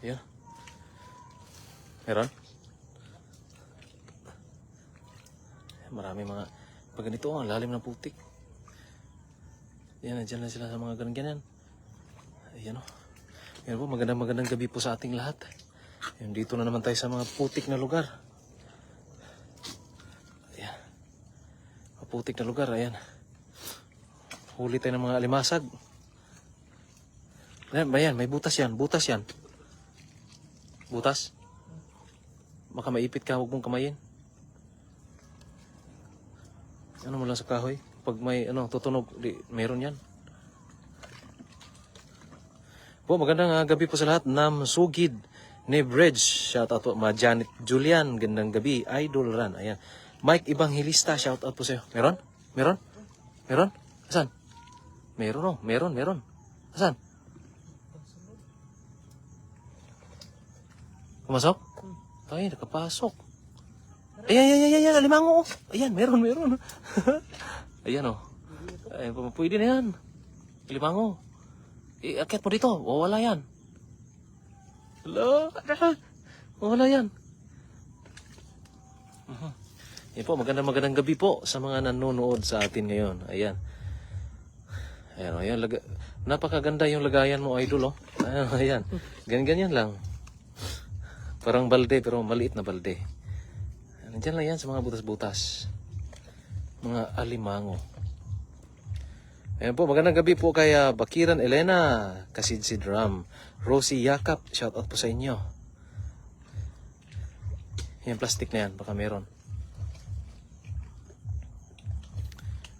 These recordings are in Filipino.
Ayan. Meron? Marami mga... Pag ganito, ang lalim ng putik. Ayan, nandiyan na sila sa mga ganyan. Ayan o. Ayan po, magandang gabi po sa ating lahat. Ayan, dito na naman tayo sa mga putik na lugar. Ayan. Mga putik na lugar, ayan. Huli tayo ng mga alimasag. Ayan, may butas yan. Butas yan. Butas. Baka maipit ka, huwag mong kamayin. Ano mo lang sa kahoy? Pag may tutunog, mayroon yan. Po, magandang gabi po sa lahat. Nam Sugid, Nebridge. Shout out po, Janet Julian. Gandang gabi. Idol Ran. Ayan. Mike Evangelista. Shout out po sa'yo. Meron? Meron? Meron? Asan? Meron o. Meron. Asan? Pumasok? Ay, nakapasok. Ayan, alimango. Ayan, meron. Ayan o. Ay, pwede na yan. Alimango. Akit mo dito. Wala yan. Wala yan. Yan po, magandang gabi po sa mga nanonood sa atin ngayon. Ayan. Ayan. Napakaganda yung lagayan mo, idol. Ayan. Ganyan lang. Parang balde, pero maliit na balde. Nandiyan lang yan sa mga butas-butas. Mga alimango. Ayan po, magandang gabi po kay Bakiran Elena, Kasidsid Ram, Rosie Yakap, shout out po sa inyo. Yan, plastic na yan, baka meron.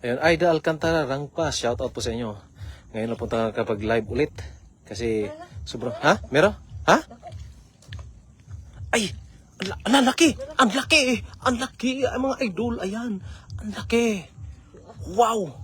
Ayan, Aida Alcantara, Rangpa, shout out po sa inyo. Ngayon na punta kapag live ulit. Kasi sobrang, ha? Meron? Ha? Ay! Ang laki! Ang laki! Ang mga idol, ayan. Ang laki! Wow!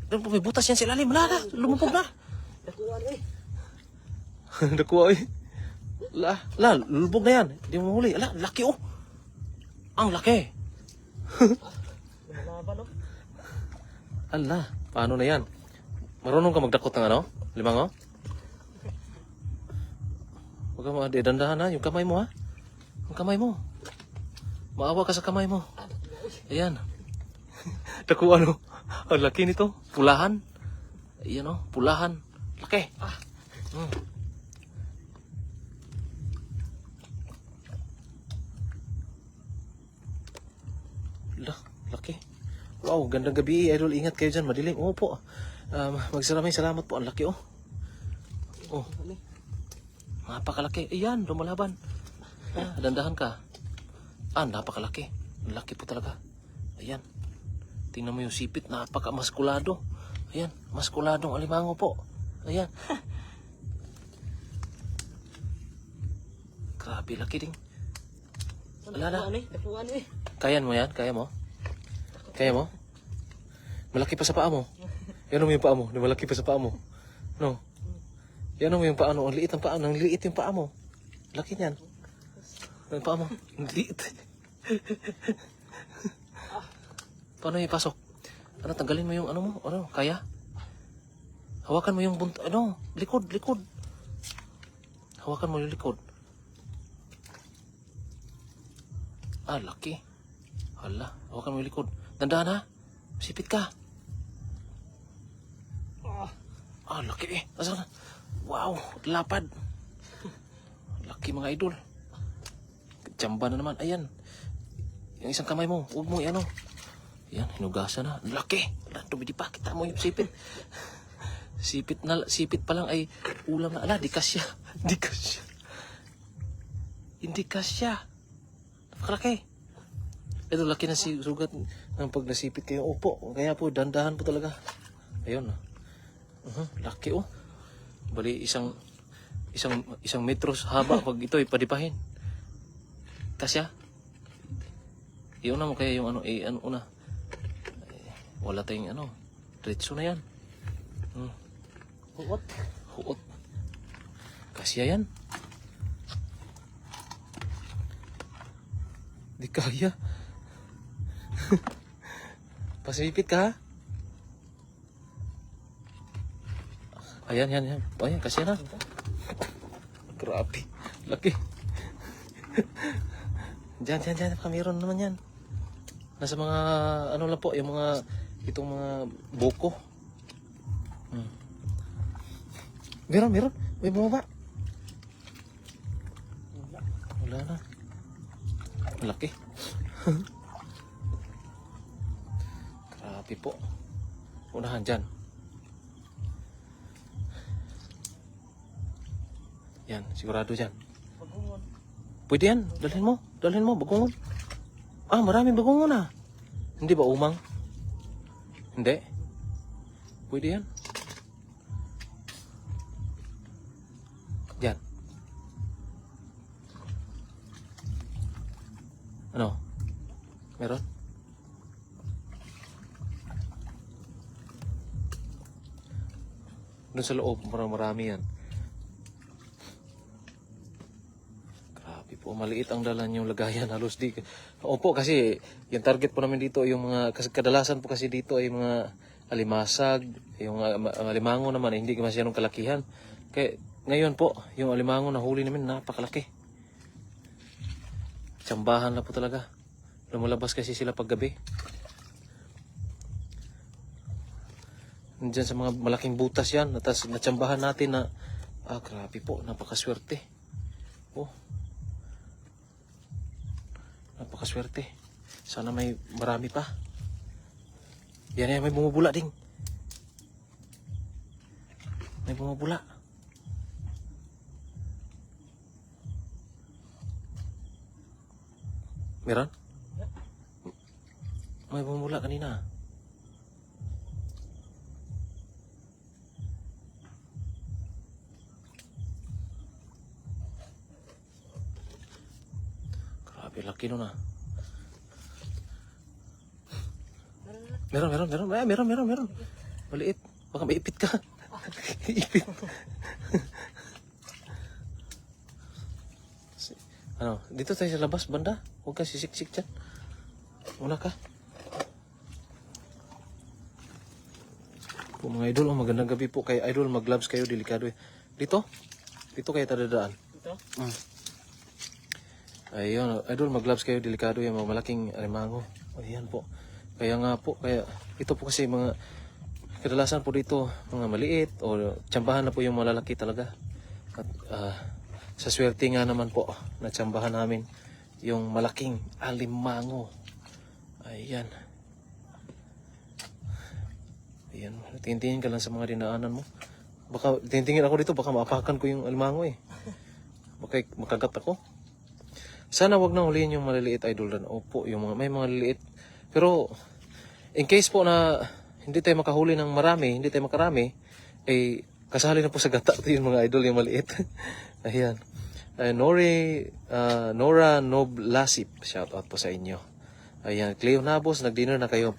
May butas yan sa ilalim. Wala na. Lumupog na. Nakuha eh. Lulubog na yan. Hindi mo huli. Laki oh. Ang laki. Paano na yan? Marunong ka magdakot ng limango? Huwag ka dandahan ha. Yung kamay mo ha. Yung kamay mo. Maawa ka sa kamay mo. Ayan. Nakuha ang laki nito. Pulahan. Ayan pulahan. Laki. Laki. Wow, gandang gabi. Idol, ingat kayo dyan. Madilim. Po. Magsaraming salamat po. Ang laki Napakalaki. Ayan, lumalaban. Dandahan ka. Napakalaki. Ang laki po talaga. Ayan. Tingnan mo yung sipit. Napakamaskulado. Ayan. Maskuladong alimango po. Ayan. Grabe, laki ding. Kaya mo yan? Kaya mo? Malaki pa sa paa mo. Yan mo yung paa mo. Malaki pa sa paa mo. No? Yan mo yung paa mo. Ang liit ang paa mo. Ang liit yung paa mo. Laki niyan. Ang paa mo. Ang liit. Paano ipasok? Tanggalin mo yung mo? Kaya? Hawakan mo yung likod. Hawakan mo yung likod. Laki. Hala, hawakan mo yung likod. Dandahan ha. Sipit ka. Laki Asan? Wow, lapad. Laki mga idol. Tsamba na naman. Ayan. Yung isang kamay mo, huwag mo Ayan, hinugasan na. Laki. Tumidi pa. Kita mo yung sipit. Sipit pa lang ay ulam na. Di kasya. Hindi kasya. Napakalaki. Ito, laki na sugat ng pag nasipit kayo. Opo. Kaya po, dandahan po talaga. Ayun. Laki Bali, isang metros haba pag ito ipadipahin. Kasya. Iuna mo kaya yung una. Wala tayong diretso na yan. Huot. Kasya yan. Di kaya. Pasipit ka ha. Ayan. Ayan, kasi na. Grabe. Laki. Diyan. Meron naman yan. Nasa mga, ano lang po, yung mga, itong mga buko. Meron. May bumaba. Wala na. Malaki. Grabe po. Unahan dyan. Yan, sigurado dyan. Pwede yan. Dalhin mo. Bagungon. Ah, maraming bagungon ah. Hindi ba umang? Hindi. Pwede yan. Yan. Ano? Meron? Doon sa loob, marami yan. Grabe po, maliit ang dala niyong lagayan. Halos di. Opo, kasi yung target po namin dito, yung mga, kasi kadalasan po kasi dito ay mga alimasag, yung alimango naman, hindi masyadong kalakihan. Kaya ngayon po, yung alimango na huli namin, napakalaki. Tsambahan na po talaga. Lumalabas kasi sila paggabi. Diyan sa mga malaking butas yan. At natsambahan natin na, grabe po, napakaswerte. Oh. Napakaswerte. Sana may marami pa. Yan, may bumubula ding. May bumubula. Meron? May bumubula kanina. Grabe, laki nun ah. Meron. Maliit. Baka maipit ka. Ipit. Ano, dito tayo sa labas, banda. Huwag ka sisik-sik dyan. Una ka. Po mga idol, magandang gabi po kay idol. Mag-gloves kayo, delikado eh. Dito kayo tadadaan. Ito? Ayun, idol, mag-gloves kayo, delikado yung mga malaking alimango. Ayan po. Kaya ito po kasi mga, kadalasan po dito, mga maliit, o tsambahan na po yung malalaki talaga. At sa swerte nga naman po, natsambahan namin yung malaking alimango. Ayan. Tingin-tingin ka lang sa mga dinaanan mo. Baka, tingin ako dito, baka maapakan ko yung alimango eh. Baka makagat ako. Sana wag na huliin yung maliliit idol dan. Opo, yung may mga liliit. Pero, in case po na hindi tayo makahuli ng marami, hindi tayo makarami, eh, kasali na po sa gata yung mga idol, yung maliit. Ayan. Nora Noblasip, shout out po sa inyo. Ayan, Cleo Nabos, nag-dinner na kayo.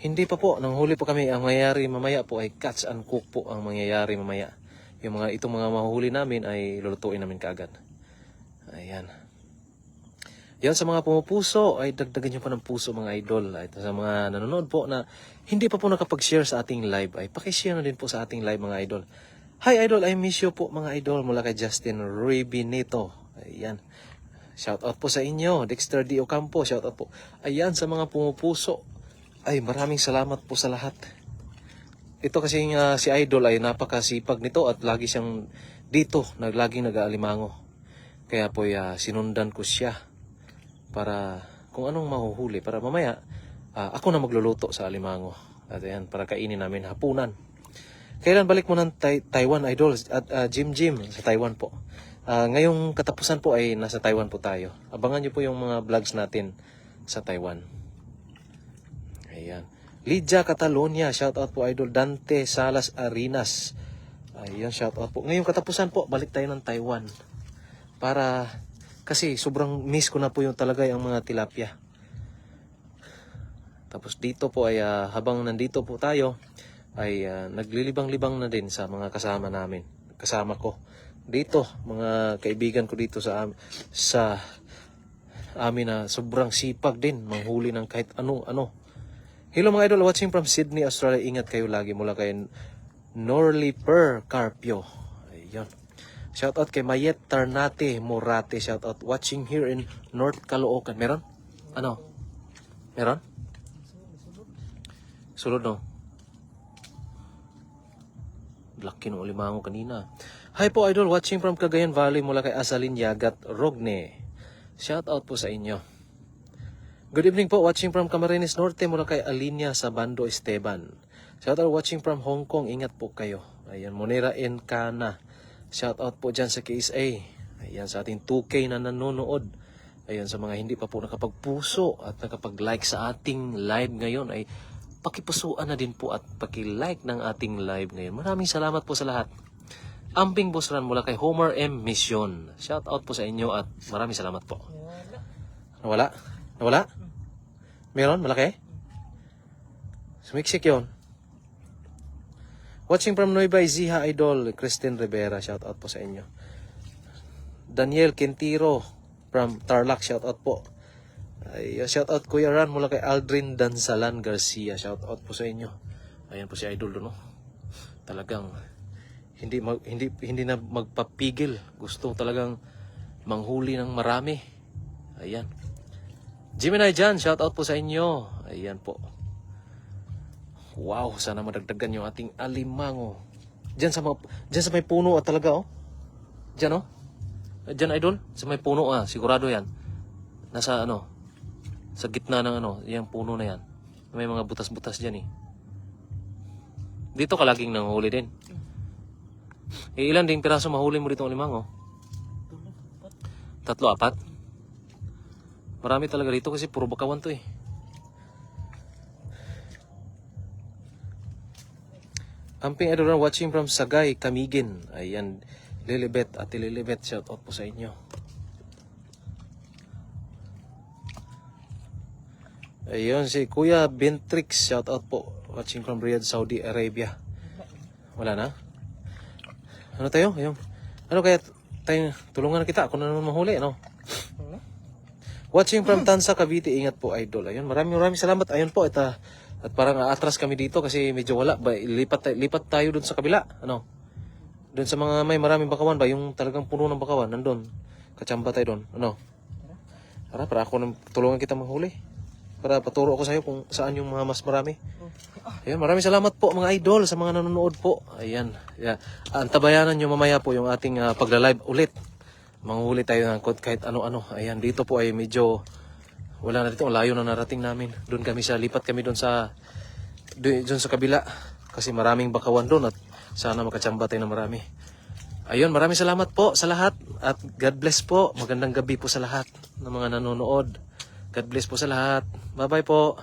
Hindi pa po, nang huli po kami, ang mangyayari mamaya po ay catch and cook po ang mangyayari mamaya. Itong mga mahuhuli namin ay lulutuin namin kaagad. Ayan. Yan sa mga pumupuso, ay dagdagan nyo pa ng puso mga idol. At sa mga nanonood po na hindi pa po nakapag-share sa ating live, ay pakishare na din po sa ating live mga idol. Hi idol, I miss you po mga idol mula kay Justin Ribinito. Ayan. Shout out po sa inyo. Dexter D. Ocampo, shout out po. Ayan sa mga pumupuso. Ay maraming salamat po sa lahat. Ito kasi si idol ay napakasipag nito at lagi siyang dito, laging nag-aalimango. Kaya po sinundan ko siya para kung anong mahuhuli. Para mamaya, ako na magluluto sa alimango. At ayan, para kainin namin hapunan. Kailan balik mo ng Taiwan idol? At Jim sa Taiwan po. Ngayong katapusan po ay nasa Taiwan po tayo. Abangan nyo po yung mga vlogs natin sa Taiwan. Ayan. Lydia Catalonia, shout out po idol. Dante Salas Arinas. Ayan, shout out po. Ngayong katapusan po, balik tayo ng Taiwan. Kasi sobrang miss ko na po yung talaga yung mga tilapia. Tapos dito po ay habang nandito po tayo ay naglilibang-libang na din sa mga kasama ko. Dito, mga kaibigan ko dito sa amin na sobrang sipag din manghuli ng kahit ano. Hello mga idol, watching from Sydney, Australia. Ingat kayo lagi mula kay Norley Per Carpio. Ayun. Shout out kay Mayet Tarnate Morate. Shout out watching here in North Caloocan. Meron? Ano? Meron? Sulod no? Laki ng ulimango kanina. Hi po idol, watching from Cagayan Valley mula kay Asalin Yagat Rogne. Shout out po sa inyo. Good evening po, watching from Camarines Norte mula kay Alinia Sabando Esteban. Shout out watching from Hong Kong, ingat po kayo. Ayan, Monera Encana. Shout out po dyan sa KSA. Ayan, sa ating 2K na nanonood. Ayan, sa mga hindi pa po nakapagpuso at nakapag-like sa ating live ngayon ay pakipusuan na din po at paki-like ng ating live ngayon. Maraming salamat po sa lahat. Amping Busran mula kay Homer M. Mission. Shout out po sa inyo at maraming salamat po. Nawala? Nawala? Meron? Malaki? Sumiksik yun. Watching from Nueva Ecija Idol, Christine Rivera. Shout out po sa inyo. Daniel Quintiro from Tarlac. Shout out po. Ay, shout out Kuya Ran mula kay Aldrin Dansalan Garcia. Shout out po sa inyo. Ayan po si Idol doon, no? Talagang hindi na magpapigil. Gusto talagang manghuli ng marami. Ayan. Gemini Jan, shout out po sa inyo. Ayan po. Wow, sana madagdagan yung ating alimango. Diyan sa may puno talaga, oh. Diyan, oh. Diyan, Idol, sa may puno, sigurado yan. Nasa sa gitna ng yung puno na yan. May mga butas-butas diyan, eh. Dito ka laging nanghuli din. Ilan ding piraso mahuli mo dito ng limango? 3, 4? Marami talaga dito kasi puro bakawan to, eh. Amping Idol watching from Sagay, Camiguin. Ayan, Lilibet at Lilibet, shout out po sa inyo. Ayun, si Kuya Bentrix, shout out po. Watching from Riyadh, Saudi Arabia. Wala na? Ano tayo? Ayun. Ano kaya tayo, tulungan kita kung ano naman mahuli, no? Watching from Tansa, Cavite, ingat po Idol. Ayun, maraming salamat. Ayun po, at parang atras kami dito kasi medyo wala. Lipat tayo dun sa kabila. Dun sa mga may maraming bakawan ba? Yung talagang puno ng bakawan. Nandun. Kachamba tayo dun. Para ako tulungan kita manghuli. Para paturo ako sa'yo kung saan yung mga mas marami. Ayun, maraming salamat po mga idol sa mga nanonood po. Ayan. Yeah. Antabayanan nyo mamaya po yung ating pagla-live ulit. Manghuli tayo ng kahit ano-ano. Ayan, dito po ay medyo wala na dito, layo na narating namin. Doon kami lipat kami doon sa kabila kasi maraming bakawan doon at sana makachamba tayo ng marami. Ayun, maraming salamat po sa lahat at God bless po. Magandang gabi po sa lahat ng mga nanonood. God bless po sa lahat. Bye-bye po.